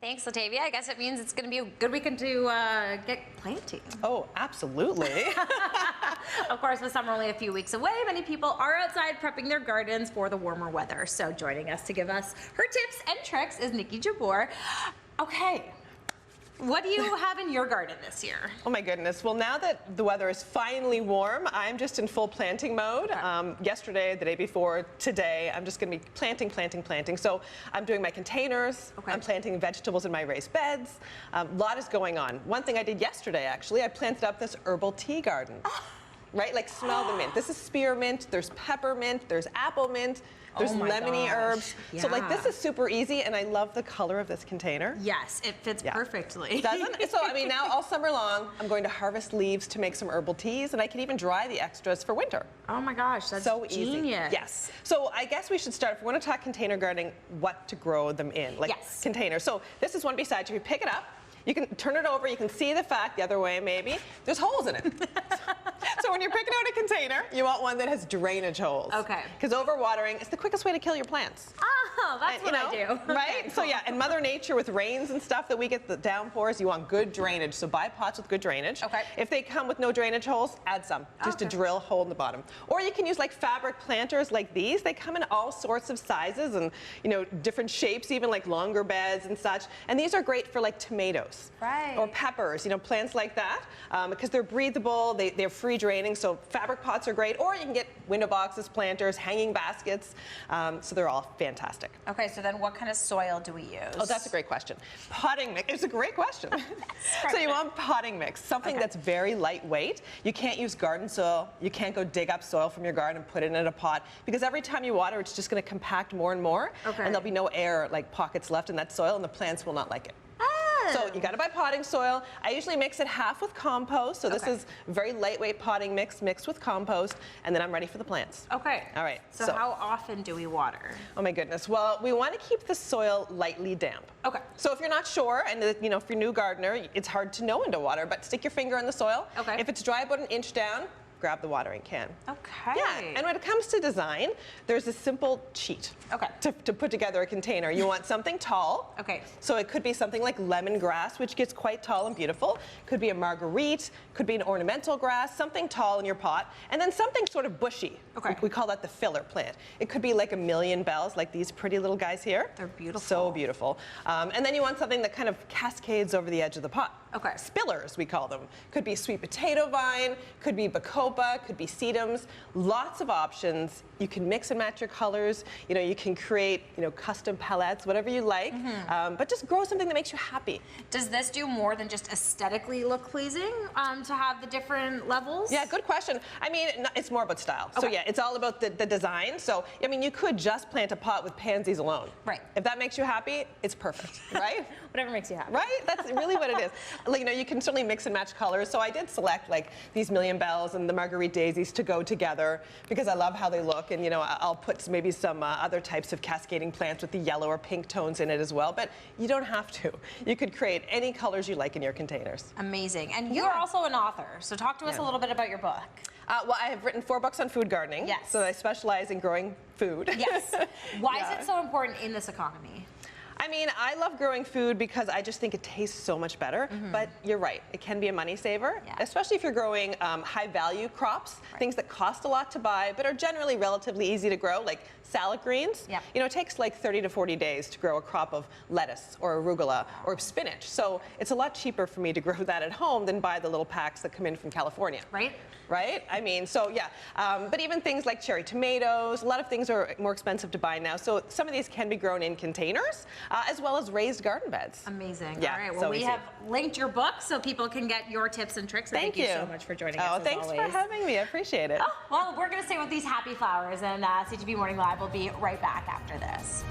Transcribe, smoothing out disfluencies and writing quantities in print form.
Thanks, Latavia. I guess it means it's going to be a good weekend to get planting. Oh, absolutely. Of course, with summer only a few weeks away, many people are outside prepping their gardens for the warmer weather. So joining us to give us her tips and tricks is Niki Jabbour. Okay. What do you have in your garden this year? Oh my goodness. Well, now that the weather is finally warm, I'm just in full planting mode. Okay. Yesterday, the day before, today, I'm just going to be planting. So I'm doing my containers. Okay. I'm planting vegetables in my raised beds. A lot is going on. One thing I did yesterday, actually, I planted up this herbal tea garden. Right? Like, smell the mint. This is spearmint, there's peppermint, there's apple mint, there's lemony herbs. Yeah. So, like, this is super easy, and I love the color of this container. Yes, it fits perfectly. Doesn't it? So, I mean, now all summer long, I'm going to harvest leaves to make some herbal teas, and I can even dry the extras for winter. Oh my gosh, that's so genius. Easy. Yes. So I guess we should start, if we want to talk container gardening, what to grow them in, like containers. So this is one beside you. You pick it up. You can turn it over, you can see the fact the other way maybe. There's holes in it. So when you're picking out a container, you want one that has drainage holes. Okay. Because overwatering is the quickest way to kill your plants. Oh, that's what I do. Right? Okay, So yeah, and Mother Nature with rains and stuff that we get, the downpours, you want good drainage. So buy pots with good drainage. Okay. If they come with no drainage holes, add some. Just a drill hole in the bottom. Or you can use like fabric planters like these. They come in all sorts of sizes and, you know, different shapes, even like longer beds and such. And these are great for like tomatoes. Right. Or peppers, you know, plants like that, because they're breathable, they're free draining, so fabric pots are great, or you can get window boxes, planters, hanging baskets, so they're all fantastic. Okay, so then what kind of soil do we use? Oh, that's a great question. Potting mix, it's a great question. So you want potting mix, something that's very lightweight. You can't use garden soil, you can't go dig up soil from your garden and put it in a pot, because every time you water, it's just gonna compact more and more, and there'll be no air, like pockets left in that soil, and the plants will not like it. So you got to buy potting soil. I usually mix it half with compost. So this is very lightweight potting mix mixed with compost, and then I'm ready for the plants. Okay. All right. So how often do we water? Oh my goodness. Well, we want to keep the soil lightly damp. Okay. So if you're not sure, and you know, if you're a new gardener, it's hard to know when to water, but stick your finger in the soil. Okay. If it's dry about an inch down, grab the watering can. Okay. Yeah, and when it comes to design, there's a simple cheat to put together a container. You want something tall. Okay. So it could be something like lemongrass, which gets quite tall and beautiful. Could be a marguerite, could be an ornamental grass, something tall in your pot, and then something sort of bushy. Okay. We call that the filler plant. It could be like a million bells, like these pretty little guys here. They're beautiful. So beautiful. And then you want something that kind of cascades over the edge of the pot. Okay. Spillers, we call them. Could be sweet potato vine, could be bacopa, could be sedums. Lots of options. You can mix and match your colors. You know, you can create, you know, custom palettes, whatever you like. But just grow something that makes you happy. Does this do more than just aesthetically look pleasing to have the different levels? Yeah, good question. I mean, it's more about style. So yeah, it's all about the design. So, I mean, you could just plant a pot with pansies alone. Right. If that makes you happy, it's perfect, right? Whatever makes you happy. Right? That's really what it is. Like, you know, you can certainly mix and match colors. So I did select like these million bells and the marguerite daisies to go together because I love how they look. And, you know, I'll put maybe some other types of cascading plants with the yellow or pink tones in it as well. But you don't have to. You could create any colors you like in your containers. Amazing. And you're also an author. So talk to us a little bit about your book. Well, I have written 4 books on food gardening. Yes. So I specialize in growing food. Yes. Why is it so important in this economy? I mean, I love growing food because I just think it tastes so much better. But you're right, it can be a money saver, especially if you're growing high value crops, things that cost a lot to buy, but are generally relatively easy to grow, like salad greens. You know, it takes like 30 to 40 days to grow a crop of lettuce or arugula or spinach. So it's a lot cheaper for me to grow that at home than buy the little packs that come in from California. Right? I mean, so yeah. But even things like cherry tomatoes, a lot of things are more expensive to buy now. So some of these can be grown in containers, as well as raised garden beds. Amazing. Yeah, all right, well, so we easy. have linked your book so people can get your tips and tricks. And thank you so much for joining us, as thanks always. for having me. I appreciate it. Oh, well, we're going to stay with these happy flowers, and CTV Morning Live will be right back after this.